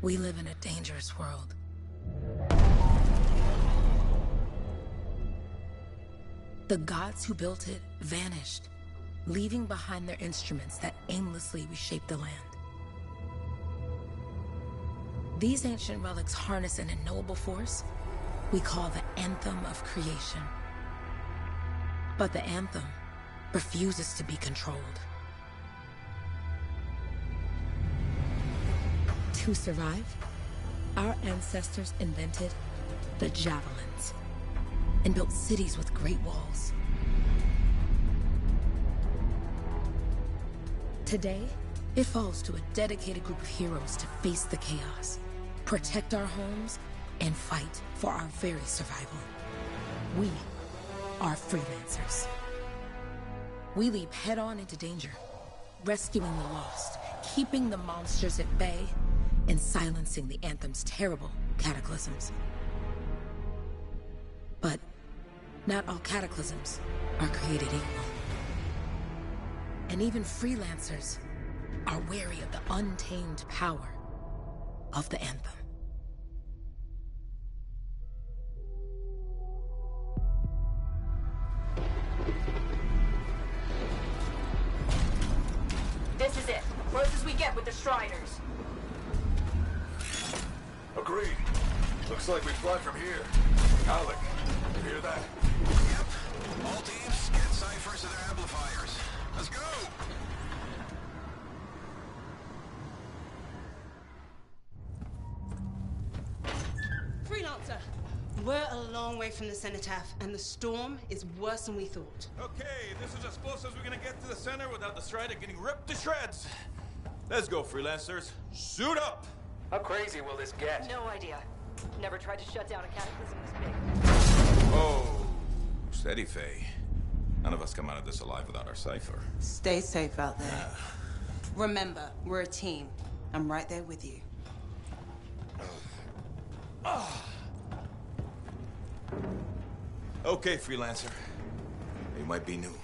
We live in a dangerous world. The gods who built it vanished, leaving behind their instruments that aimlessly reshaped the land. These ancient relics harness an unknowable force we call the Anthem of Creation. But the Anthem refuses to be controlled. To survive, our ancestors invented the javelins and built cities with great walls. Today, it falls to a dedicated group of heroes to face the chaos, protect our homes, and fight for our very survival. We are freelancers. We leap head-on into danger, rescuing the lost, keeping the monsters at bay, and silencing the Anthem's terrible cataclysms. But not all cataclysms are created equal. And even freelancers are wary of the untamed power of the Anthem. This is it. Close as we get with the Striders. Agreed. Looks like we fly from here. Alec, you hear that? Yep. All teams, get ciphers to their amplifiers. Let's go! Freelancer! We're a long way from the cenotaph, and the storm is worse than we thought. Okay, this is as close as we're gonna get to the center without the Strider getting ripped to shreds. Let's go, freelancers. Suit up! How crazy will this get? No idea. Never tried to shut down a cataclysm this big. Oh, steady, Faye. None of us come out of this alive without our cipher. Stay safe out there. Remember, we're a team. I'm right there with you. Okay, freelancer. You might be new,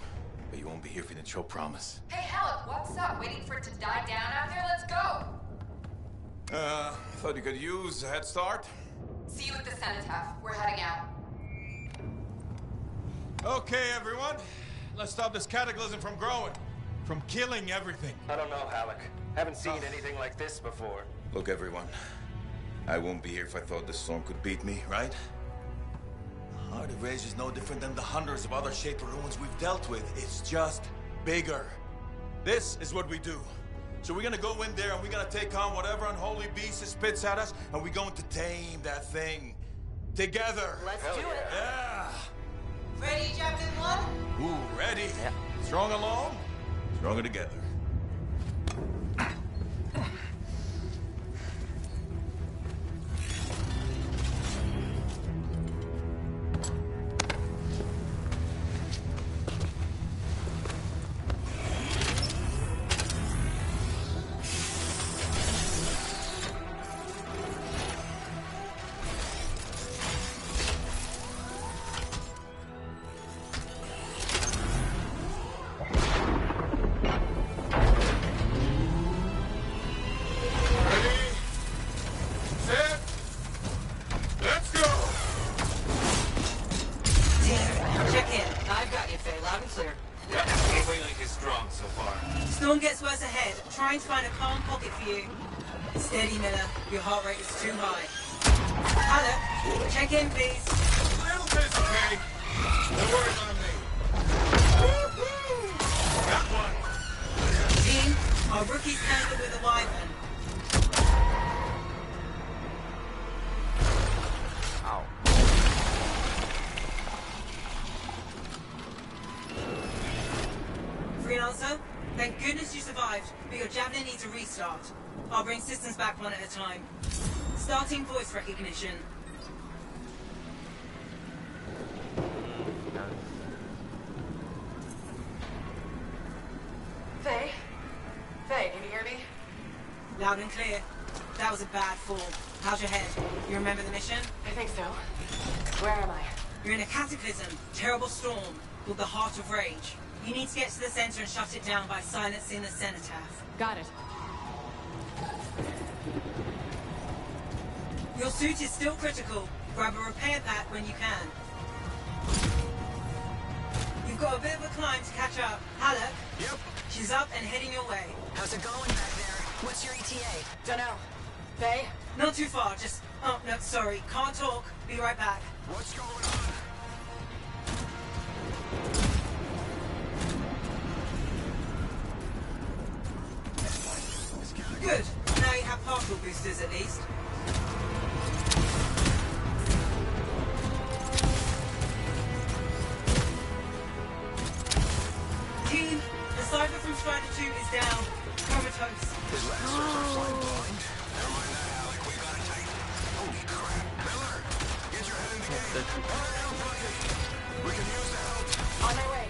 but you won't be here if you didn't show promise. Hey, Helen, what's up? Waiting for it to die down out there? Let's go! Thought you could use a head start. See you at the cenotaph. We're heading out. Okay, everyone. Let's stop this cataclysm from growing. From killing everything. I don't know, Alec. Haven't seen anything like this before. Look, everyone. I won't be here if I thought this storm could beat me, right? Heart of Rage is no different than the hundreds of other Shaper ruins we've dealt with. It's just bigger. This is what we do. So we're gonna go in there and we're gonna take on whatever unholy beast it spits at us, and we're going to tame that thing. Together. Let's do it. Yeah. Ready, Captain One? Ooh, ready. Yeah. Strong alone, stronger together. Storm gets worse ahead. Trying to find a calm pocket for you. Steady, Miller. Your heart rate is too high. Hello. Check in, please. Little bit, okay? Don't worry about me. Got one. Team, our rookies handled with a wyvern. Ow. Freelancer, thank goodness you survived, but your javelin needs a restart. I'll bring systems back one at a time. Starting voice recognition. Faye? Faye, can you hear me? Loud and clear. That was a bad fall. How's your head? You remember the mission? I think so. Where am I? You're in a cataclysm, terrible storm, called the Heart of Rage. You need to get to the center and shut it down by silencing the cenotaph. Got it. Your suit is still critical. Grab a repair pack when you can. You've got a bit of a climb to catch up. Halleck? Yep. She's up and heading your way. How's it going back there? What's your ETA? Dunno. Faye? Not too far, just... Oh, no, sorry. Can't talk. Be right back. What's going on? Good. Now you have partial boosters at least. Team, the Cypher from Strider 2 is down. Comatose. His lancers are flying blind. Never mind that, Alec. We got it tight. Holy crap. Miller, get your head in the game. All right, everybody. We can use the help. On my way.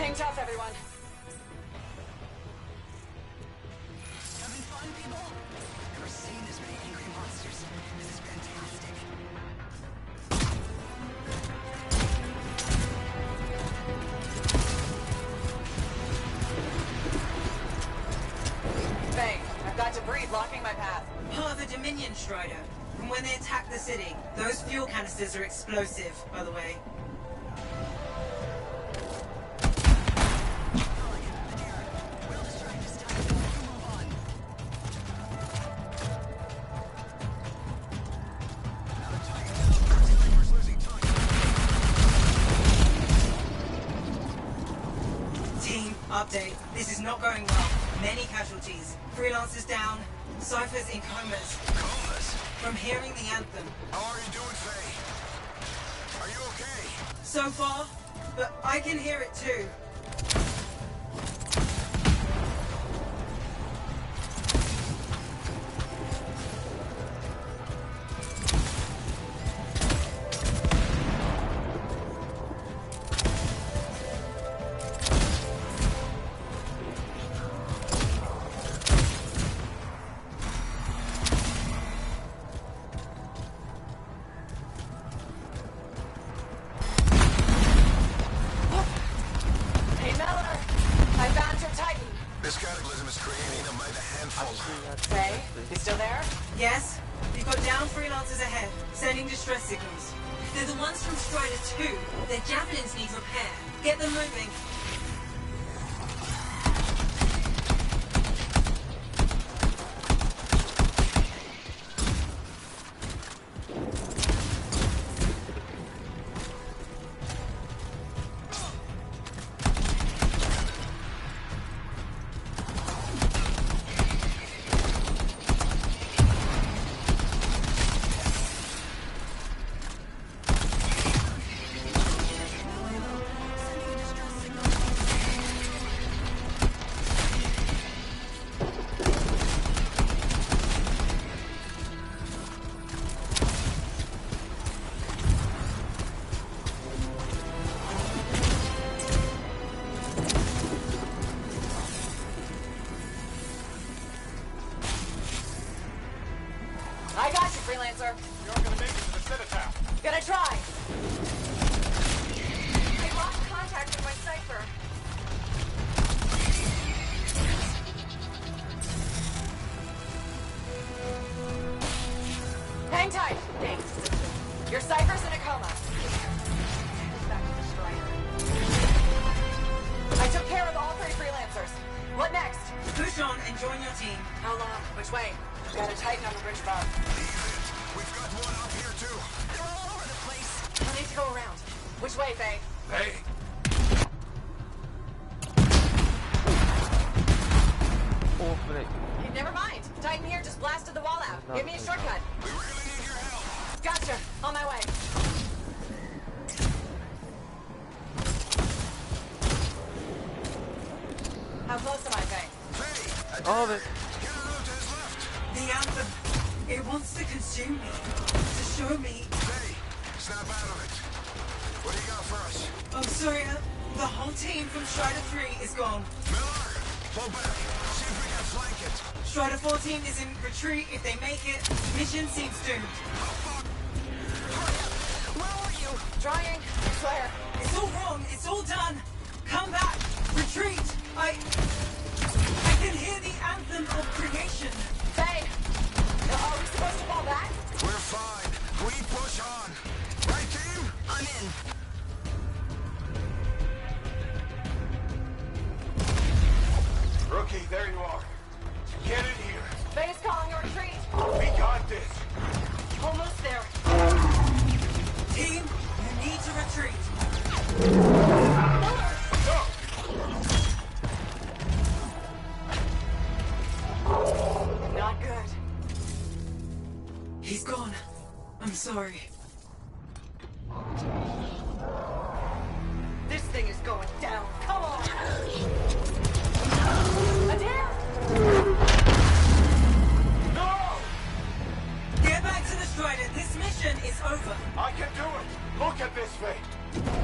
Hang tough, everyone. Having fun, people? Never seen this many angry monsters. This is fantastic. Faye, I've got debris blocking my path. Part of the Dominion Strider. From when they attacked the city. Those fuel canisters are explosive, by the way. We'll distract this time. You move on. Another tight. Sniper's losing time. Team, update. This is not going well. Many casualties. Freelancers down. Cyphers in comas. Comas? From hearing the anthem. How are you doing, Faye? Are you okay? So far, but I can hear it too. Hey, Miller! I found your Titan. This cataclysm is creating them by the handful. Faye, you still there? Yes, you've got down freelancers ahead, sending distress signals. They're the ones from Strider 2. Their javelins need repair. Get them moving. I got you, freelancer. You're gonna make it to the Citadel. Gonna try. I lost contact with my cipher. Hang tight. Thanks. Your cipher's in a coma. Back to the Strider. I took care of all 3 freelancers. What next? Push on and join your team. How long? Which way? Got a Titan on the bridge above. We've got one up here, too. They're all over the place. I need to go around. Which way, Faye? Hey, Hey, never mind. Titan here just blasted the wall out. Give me a shortcut. We really need your help. Gotcha. On my way. How close am I, Faye? Faye, get a route to his left. The anthem. It wants to consume me. To show me. Faye, snap out of it. What do you got for us? Oh, sorry. The whole team from Strider 3 is gone. Miller, pull back. See if we can flank it. Strider 14 is in retreat. If they make it, mission seems doomed. Where are you? Trying. I swear. It's all wrong. It's all done. Come back. Retreat. I can hear the anthem of creation. Faye! Are we supposed to fall back? We're fine. Rookie, there you are. Get in here. Faye's calling a retreat. We got this. Almost there. Team, you need to retreat. Not good. He's gone. I'm sorry. This thing is going down. Come on. Adair! No! Get back to the Strider. This mission is over. I can do it. Look at this, Faye.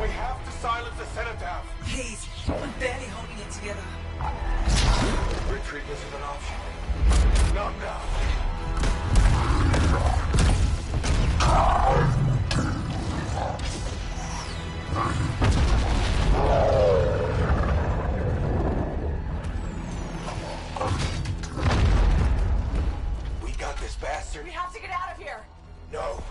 We have to silence the Cenotaph. Please, I'm barely holding it together. Retreat isn't an option. Not now. We got this bastard. We have to get out of here. No.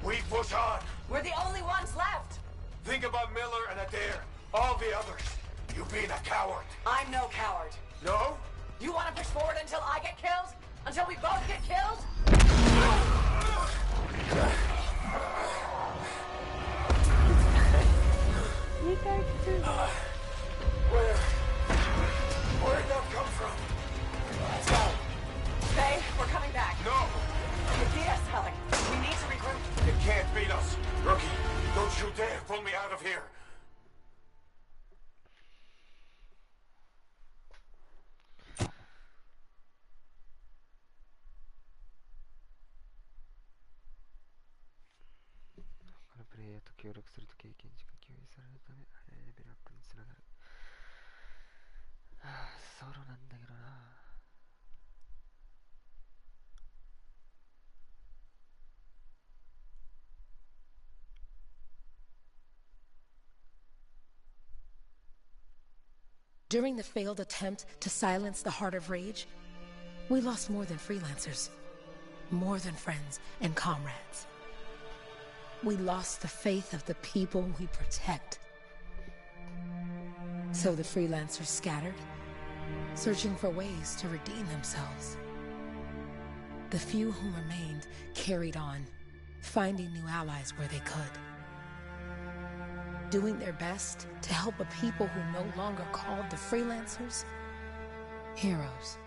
We push on. We're the only ones left. Think about Miller and Adair. All the others. You being a coward. I'm no coward. No? You want to push forward until I get killed? Until we both get killed? Where'd that come from? Let's go. Faye, we're coming back. No! You beat us, Alec. We need to regroup. You can't beat us. Rookie, don't you dare pull me out of here. During the failed attempt to silence the Heart of Rage, we lost more than freelancers, more than friends and comrades. We lost the faith of the people we protect. So the freelancers scattered, searching for ways to redeem themselves. The few who remained carried on, finding new allies where they could. Doing their best to help a people who no longer called the freelancers heroes.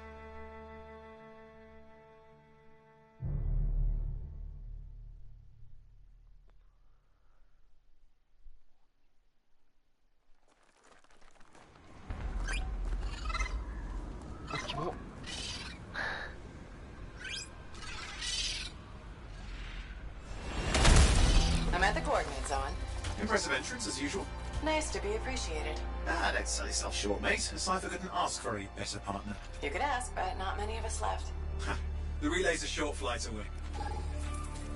I'm at the coordinates on. Impressive entrance, as usual. Nice to be appreciated. Don't sell yourself short, mate. Cypher couldn't ask for a better partner. You could ask, but not many of us left. The relay's a short flight away.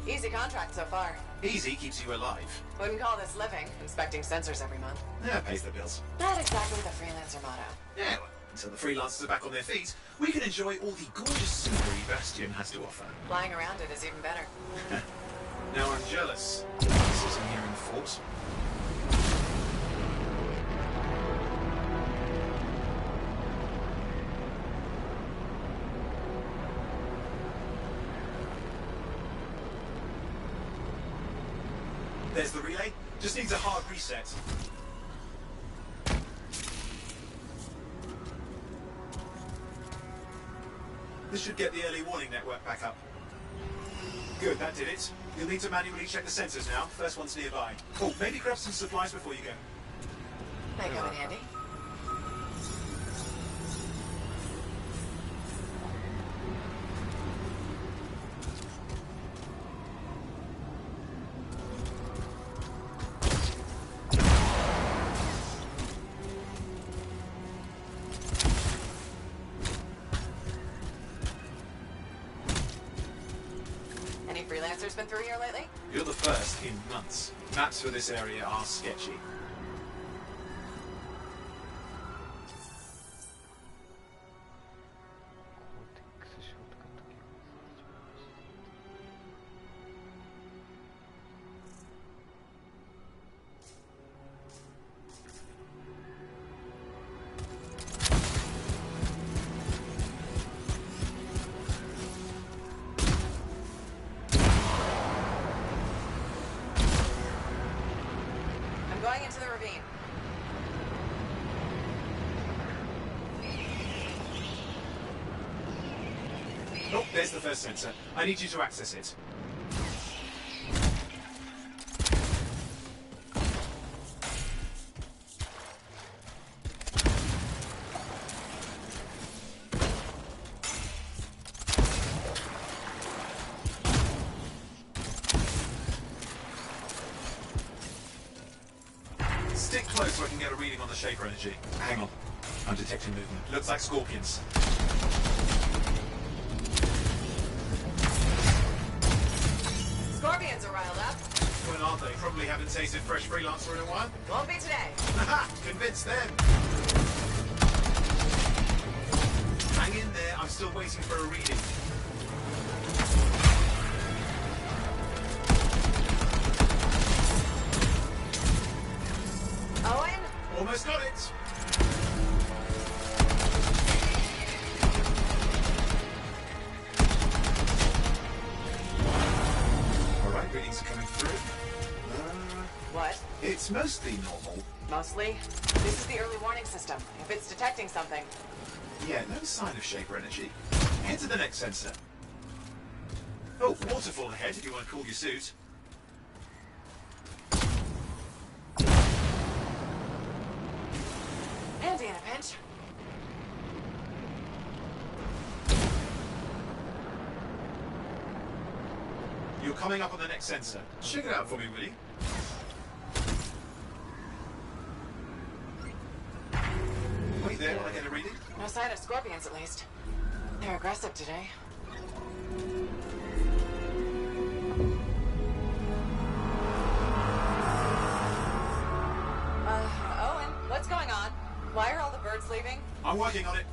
Easy contract so far. Easy keeps you alive. Wouldn't call this living, inspecting sensors every month. Yeah, pays the bills. Not exactly the freelancer motto. Yeah, well, until the freelancers are back on their feet, we can enjoy all the gorgeous scenery Bastion has to offer. Flying around it is even better. Now I'm jealous. Sitting here in the fort. There's the relay. Just needs a hard reset. This should get the early warning network back up. Good, that did it. You'll need to manually check the sensors now. First one's nearby. Oh, maybe grab some supplies before you go. Might come in handy. Any freelancers been through here lately? You're the first in months. Maps for this area are sketchy. Oh, there's the first sensor. I need you to access it. Stick close so I can get a reading on the Shaper energy. Hang on. I'm detecting movement. Looks like scorpions. Scorpions are riled up. Well, aren't they? Probably haven't tasted fresh freelancer in a while. Won't be today. Haha! Convince them! Hang in there. I'm still waiting for a reading. Owen? Almost got it. All right, readings are coming through. What? It's mostly normal. Mostly? This is the early warning system. If it's detecting something. Yeah, no sign of Shaper energy. Head to the next sensor. Oh, waterfall ahead if you want to cool your suit. Handy in a pinch. You're coming up on the next sensor. Check it out for me, will you? Wait there while I get a reading. No sign of scorpions, at least. They're aggressive today. Owen, what's going on? Why are all the birds leaving? I'm working on it.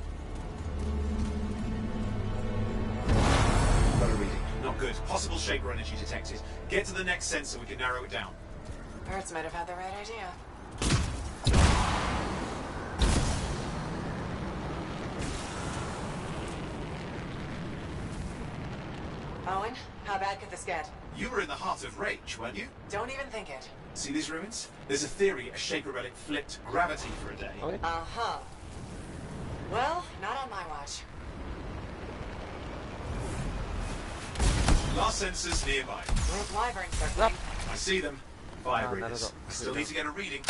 Got a reading. Not good. Possible Shaper energy detected. Get to the next sensor, we can narrow it down. Birds might have had the right idea. Owen, how bad could this get? You were in the heart of Rage, weren't you? Don't even think it. See these ruins? There's a theory a Shaper relic flipped gravity for a day. Uh-huh. Well, not on my watch. Last sensors nearby. With wyverns circling. I see them. Vibrators. Still need to get a reading.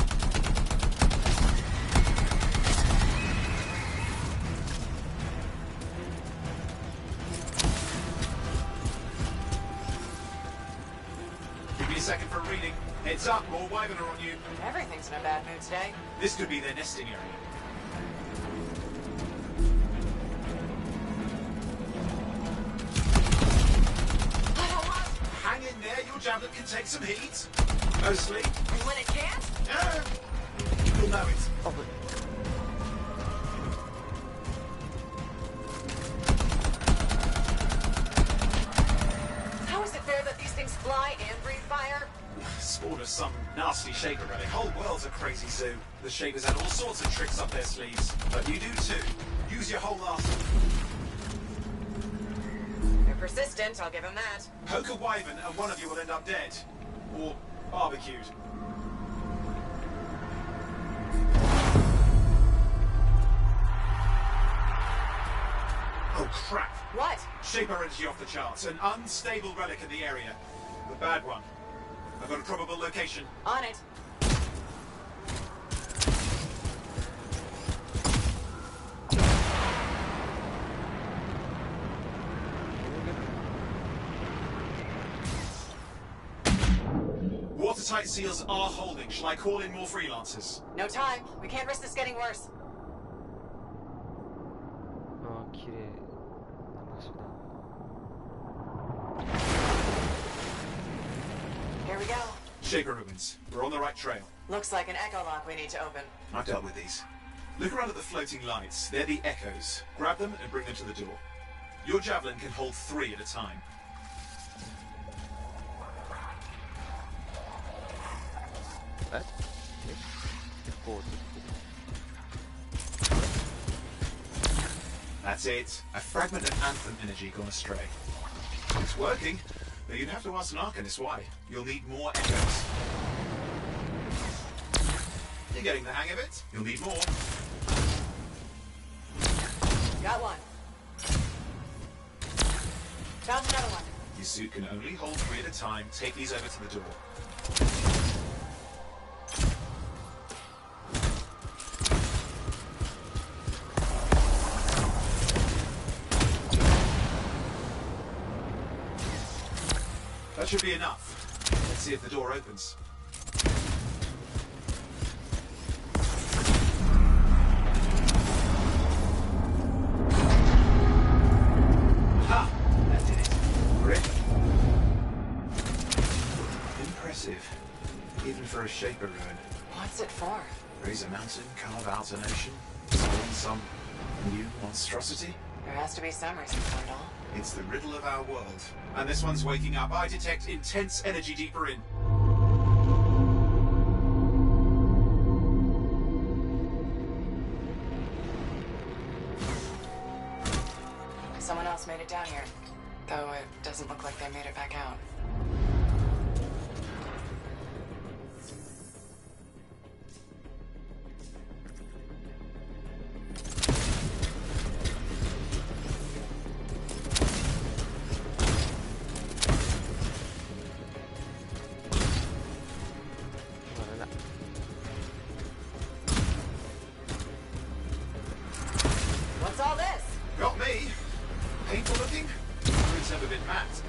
Give me a second for a reading. Heads up, more wyvern are on you. Everything's in a bad mood today. This could be their nesting area. Hang in there, your javelin can take some heat. Mostly. And when it can't? You'll know it. How is it fair that these things fly and breathe fire? Spawn of some nasty Shaper relic. Whole world's a crazy zoo. The Shapers had all sorts of tricks up their sleeves. But you do too. Use your whole arsenal. They're persistent, I'll give them that. Poke a wyvern and one of you will end up dead. Or barbecued. Oh crap! What? Shaper energy off the charts. An unstable relic in the area. The bad one. I've got a probable location. On it. Watertight seals are holding. Shall I call in more freelancers? No time. We can't risk this getting worse.綺麗な場所だ Here we go. Shaper ruins. We're on the right trail. Looks like an echo lock we need to open. I've dealt with these. Look around at the floating lights. They're the echoes. Grab them and bring them to the door. Your javelin can hold 3 at a time. What? 結構 That's it. A fragment of Anthem energy gone astray. It's working, but you'd have to ask an Arcanist why. You'll need more echoes. You're getting the hang of it. You'll need more. Got one. Your suit can only hold 3 at a time. Take these over to the door. That should be enough. Let's see if the door opens. Ha! That did it. Grip. Impressive. Even for a Shaper ruin. What's it for? Raise a mountain, carve out a nation, spawn some new monstrosity. There has to be some reason for it all. It's the riddle of our world. And this one's waking up. I detect intense energy deeper in. Someone else made it down here. Though it doesn't look like they made it back out. What's all this? Got me. Painful looking? It's never been matte.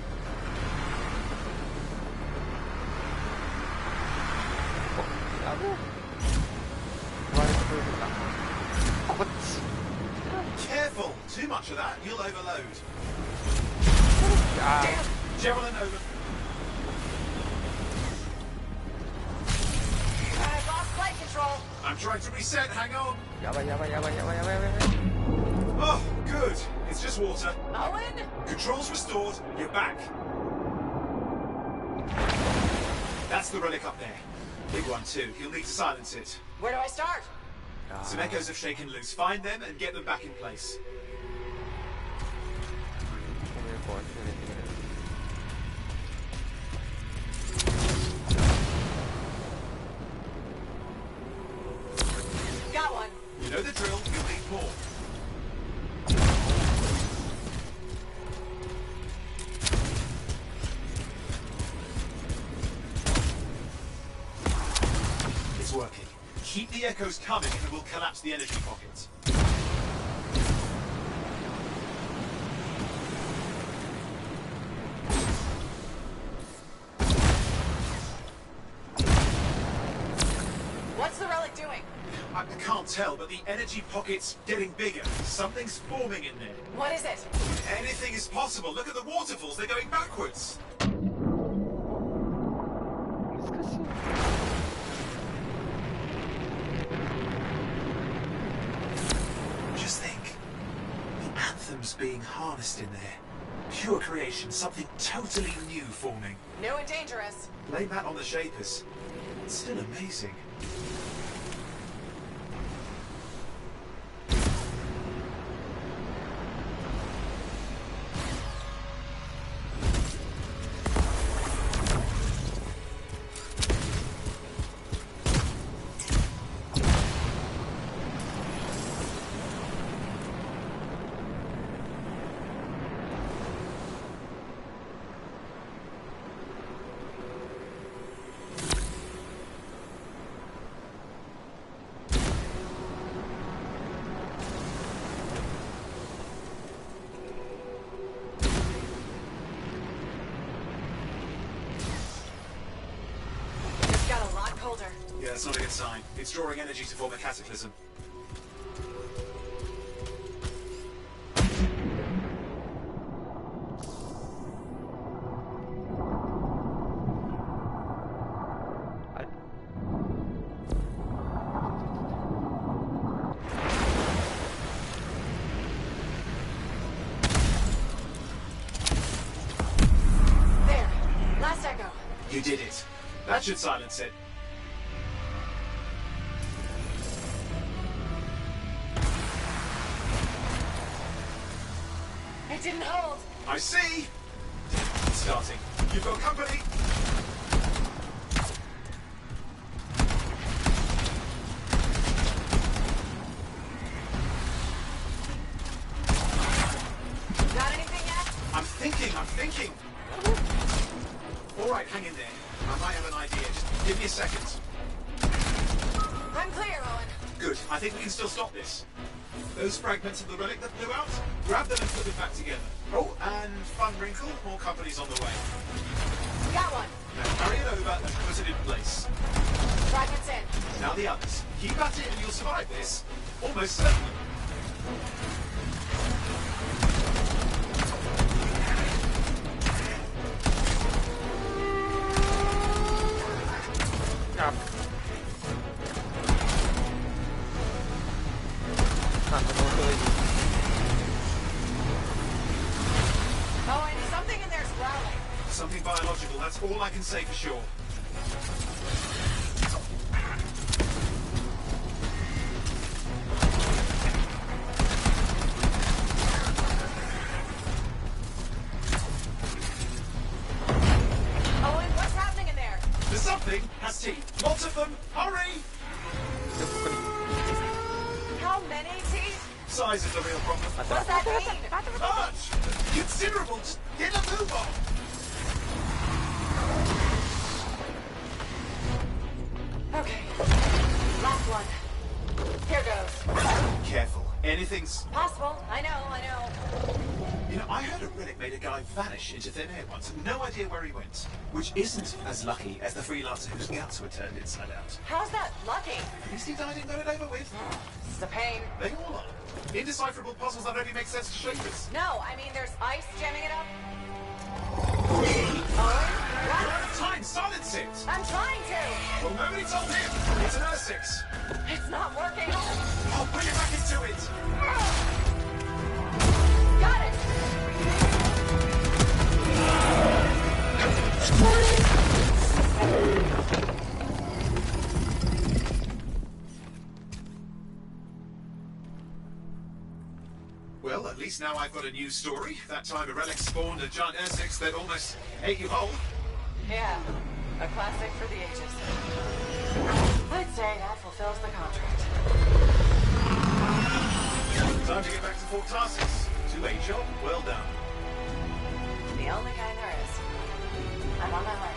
Careful! Too much of that, you'll overload. Damn! Javelin over. I've lost flight control. I'm trying to reset, hang on. やばいやばいやばいやばいやばいやばい。 Oh, good. It's just water. Owen? Controls restored. You're back. That's the relic up there. Big one too. You'll need to silence it. Where do I start? Some echoes have shaken loose. Find them and get them back in place. Got one. You know the drill. You'll need more. It's working. Keep the echoes coming and we'll collapse the energy pockets. What's the relic doing? I can't tell, but the energy pocket's getting bigger. Something's forming in there. What is it? Anything is possible. Look at the waterfalls. They're going backwards. 難しい。 Just think. The anthem's being harnessed in there. Pure creation, something totally new forming. New and dangerous. Blame that on the Shapers. It's still amazing. It's got a lot colder. Yeah, that's not a good sign. It's drawing energy to form a cataclysm. There. Last echo. You did it. That should silence it. It didn't hold. I see. Starting. You've got company. Got anything yet? I'm thinking. Alright, hang in there. I might have an idea. Just give me a second. I'm clear, Owen. Good. I think we can still stop this. Those fragments of the relic that blew out, grab them and put them back together. Oh, and fun wrinkle, more companies on the way. Got one. Now carry it over and put it in place. Fragments in. Now the others. Keep at it and you'll survive this. Almost certainly. Ah. Owen, something in there's growling. Something biological, that's all I can say for sure. Owen, what's happening in there? The something has teeth. Lots of them. Hurry! How many teeth? Size is the real problem. What does that mean? Large! Considerable! Just get a move on! Okay. Last one. Here goes. Careful. Anything's... Possible. I know. You know, I heard a relic made a guy vanish into thin air once. No idea where he went. Which isn't as lucky as the freelancer whose guts were turned inside out. How's that lucky? At least he died and got it over with. This is a pain. They all are. Indecipherable puzzles that only make sense to shapers. No, I mean there's ice jamming it up. You're Owen, out of time! Silence it! I'm trying to. Well, nobody told him. It's an R6. It's not working. I'll bring it back into it. Got it. Well, at least now I've got a new story. That time a relic spawned a giant R6 that almost ate you whole. Yeah, a classic for the ages. I'd say that fulfills the contract. Time to get back to Fort Tarsus. 2A job, well done. The only kind there is. I'm on my way.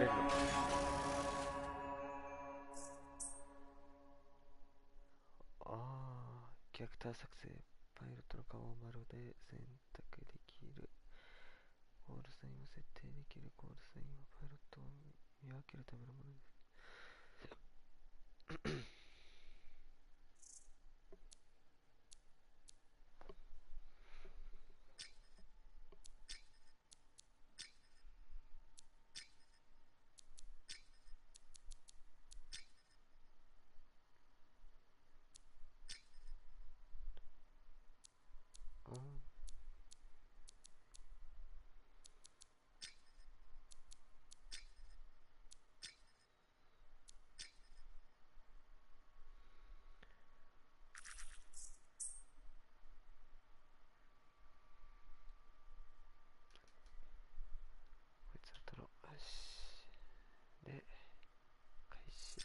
るの。キャラクター作成。パイロットの顔をまるで選択できる。コールサインを設定できる。コールサインはパイロットを見分けるためのものです。で、開始。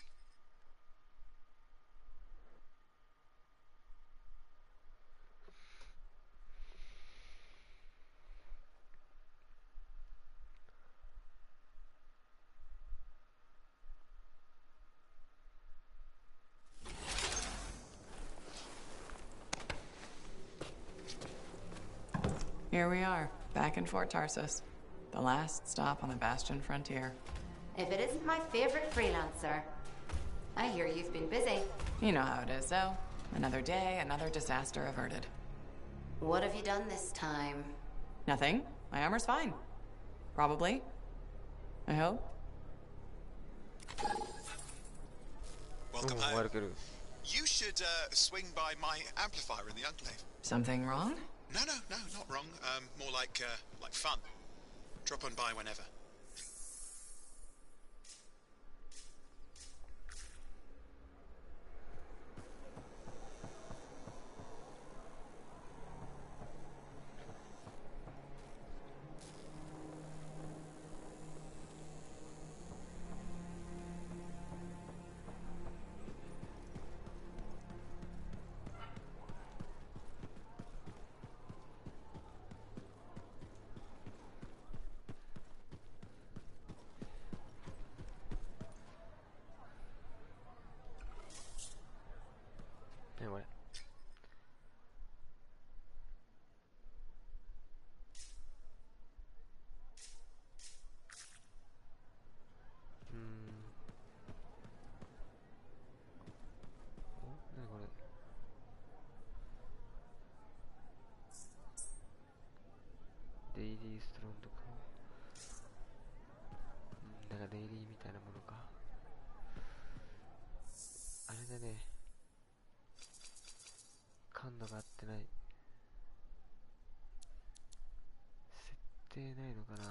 Here we are, back in Fort Tarsus. The last stop on the Bastion frontier. If it isn't my favorite freelancer. I hear you've been busy. You know how it is, though. Another day, another disaster averted. What have you done this time? Nothing. My armor's fine. Probably. I hope. Welcome home. You should swing by my amplifier in the Enclave. Something wrong? No, not wrong. More like fun. Drop on by whenever. Anyway.デイリーストロンとか、なんかデイリーみたいなものか。あれだね、感度が合ってない。設定ないのかな。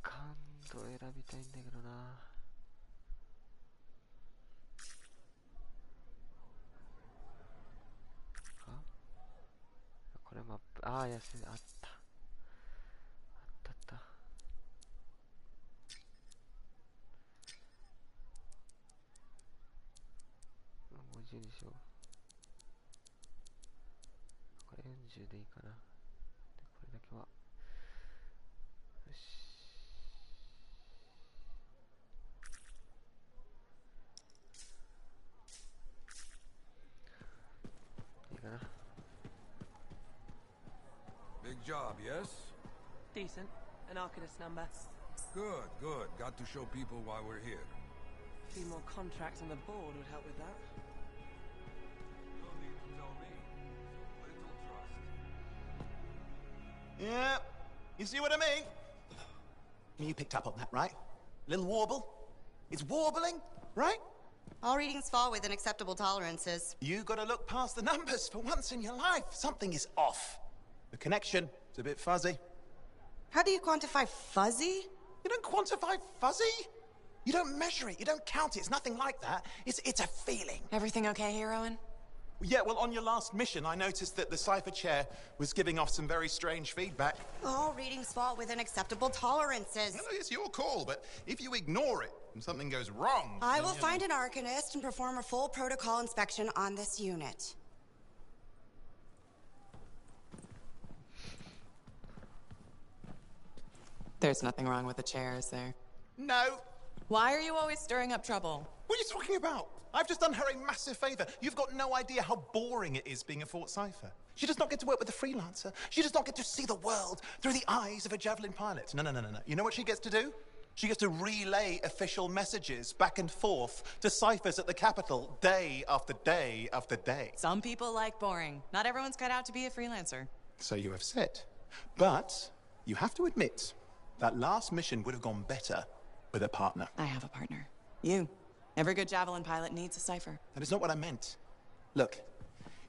感度選びたいんだけどな。これマップ、あった。50にしよう。これ40でいいかな。でこれだけはよし。いいかな。Big job, yes? Decent. An Arcanist number. Good. Got to show people why we're here. A few more contracts on the board would help with that. No need to tell me. Little trust. Yeah, you see what I mean? You picked up on that, right? Little warble? It's warbling, right? All readings fall within acceptable tolerances. You gotta look past the numbers for once in your life. Something is off. The connection is a bit fuzzy. How do you quantify fuzzy? You don't quantify fuzzy? You don't measure it, you don't count it, it's nothing like that. It's a feeling. Everything okay here, Owen? Yeah, well, on your last mission, I noticed that the Cypher Chair was giving off some very strange feedback. All readings fall within acceptable tolerances. No, it's your call, but if you ignore it and something goes wrong... I will find an Arcanist and perform a full protocol inspection on this unit. There's nothing wrong with the chair, is there? No. Why are you always stirring up trouble? What are you talking about? I've just done her a massive favor. You've got no idea how boring it is being a Fort Cypher. She does not get to work with a freelancer. She does not get to see the world through the eyes of a javelin pilot. No. You know what she gets to do? She gets to relay official messages back and forth to ciphers at the Capitol day after day after day. Some people like boring. Not everyone's cut out to be a freelancer. So you have said. But you have to admit, that last mission would have gone better with a partner. I have a partner. You. Every good javelin pilot needs a cipher. That is not what I meant. Look,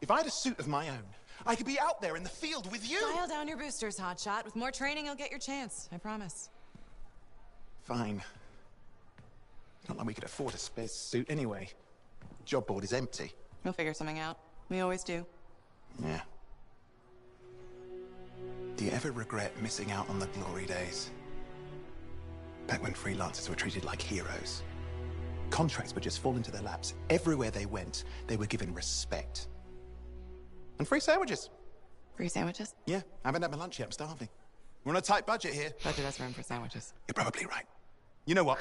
if I had a suit of my own, I could be out there in the field with you. Dial down your boosters, hotshot. With more training, you'll get your chance. I promise. Fine. Not like we could afford a spare suit anyway. Job board is empty. We'll figure something out. We always do. Yeah. Do you ever regret missing out on the glory days? Back when freelancers were treated like heroes. Contracts would just fall into their laps. Everywhere they went, they were given respect. And free sandwiches. Free sandwiches? Yeah, I haven't had my lunch yet. I'm starving. We're on a tight budget here. Budget has room for sandwiches. You're probably right. You know what?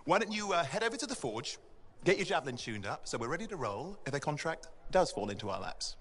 Why don't you head over to the forge, get your javelin tuned up, so we're ready to roll if a contract does fall into our laps.